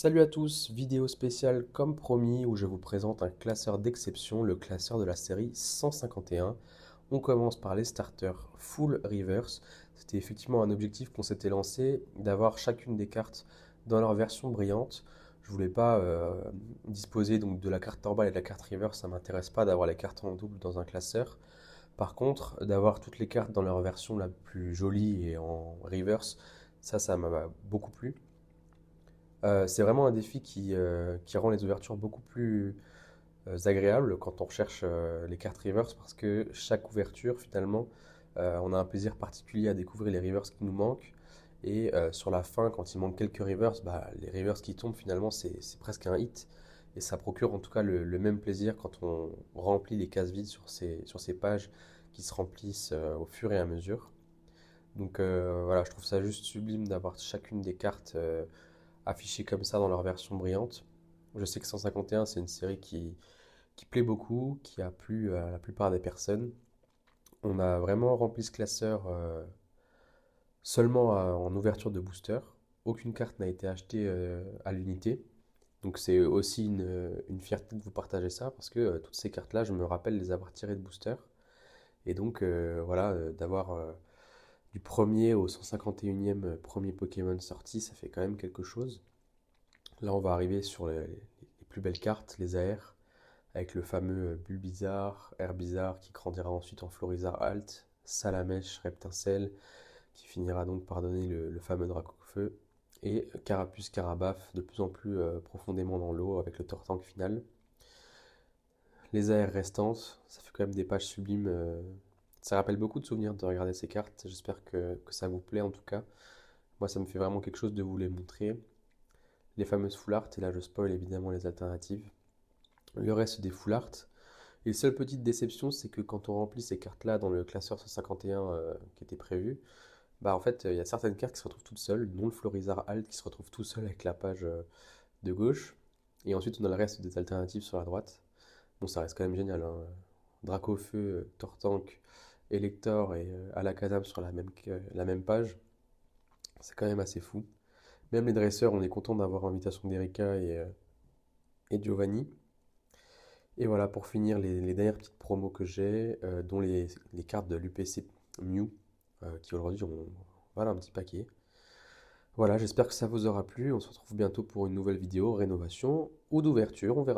Salut à tous, vidéo spéciale comme promis où je vous présente un classeur d'exception, le classeur de la série 151. On commence par les starters full reverse. C'était effectivement un objectif qu'on s'était lancé, d'avoir chacune des cartes dans leur version brillante. Je voulais pas disposer donc de la carte normale et de la carte reverse, ça m'intéresse pas d'avoir les cartes en double dans un classeur. Par contre, d'avoir toutes les cartes dans leur version la plus jolie et en reverse, ça m'a beaucoup plu. C'est vraiment un défi qui rend les ouvertures beaucoup plus agréables quand on recherche les cartes reverse parce que chaque ouverture, finalement, on a un plaisir particulier à découvrir les reverse qui nous manquent. Et sur la fin, quand il manque quelques reverse, bah, les reverse qui tombent, finalement, c'est presque un hit. Et ça procure en tout cas le même plaisir quand on remplit les cases vides sur ces pages qui se remplissent au fur et à mesure. Donc voilà, je trouve ça juste sublime d'avoir chacune des cartes affichées comme ça dans leur version brillante. Je sais que 151, c'est une série qui plaît beaucoup, qui a plu à la plupart des personnes. On a vraiment rempli ce classeur seulement en ouverture de booster. Aucune carte n'a été achetée à l'unité. Donc c'est aussi une fierté de vous partager ça parce que toutes ces cartes-là, je me rappelle les avoir tirées de booster. Et donc voilà, d'avoir du premier au 151e premier Pokémon sorti, ça fait quand même quelque chose. Là, on va arriver sur les plus belles cartes, les AR, avec le fameux Bulbizarre, Herbizarre qui grandira ensuite en Florizarre Alt, Salamèche, Reptincelle, qui finira donc par donner le fameux Dracofeu, et Carapuce Carabaf de plus en plus profondément dans l'eau avec le Tortank final. Les AR restantes, ça fait quand même des pages sublimes. Ça rappelle beaucoup de souvenirs de regarder ces cartes. J'espère que ça vous plaît en tout cas. Moi, ça me fait vraiment quelque chose de vous les montrer. Les fameuses full art, et là je spoil évidemment les alternatives. Le reste des full art. Et la seule petite déception, c'est que quand on remplit ces cartes-là dans le classeur 151 qui était prévu, bah en fait, il y a certaines cartes qui se retrouvent toutes seules, dont le Florizarre Alt qui se retrouve tout seul avec la page de gauche. Et ensuite, on a le reste des alternatives sur la droite. Bon, ça reste quand même génial, hein. Dracofeu, Tortank, Elector et Alakazam sur la même page. C'est quand même assez fou. Même les dresseurs, on est content d'avoir l'invitation d'Erika et Giovanni. Et voilà, pour finir, les dernières petites promos que j'ai, dont les cartes de l'UPC Mew, qui aujourd'hui ont voilà, un petit paquet. Voilà, j'espère que ça vous aura plu. On se retrouve bientôt pour une nouvelle vidéo, rénovation ou d'ouverture, on verra.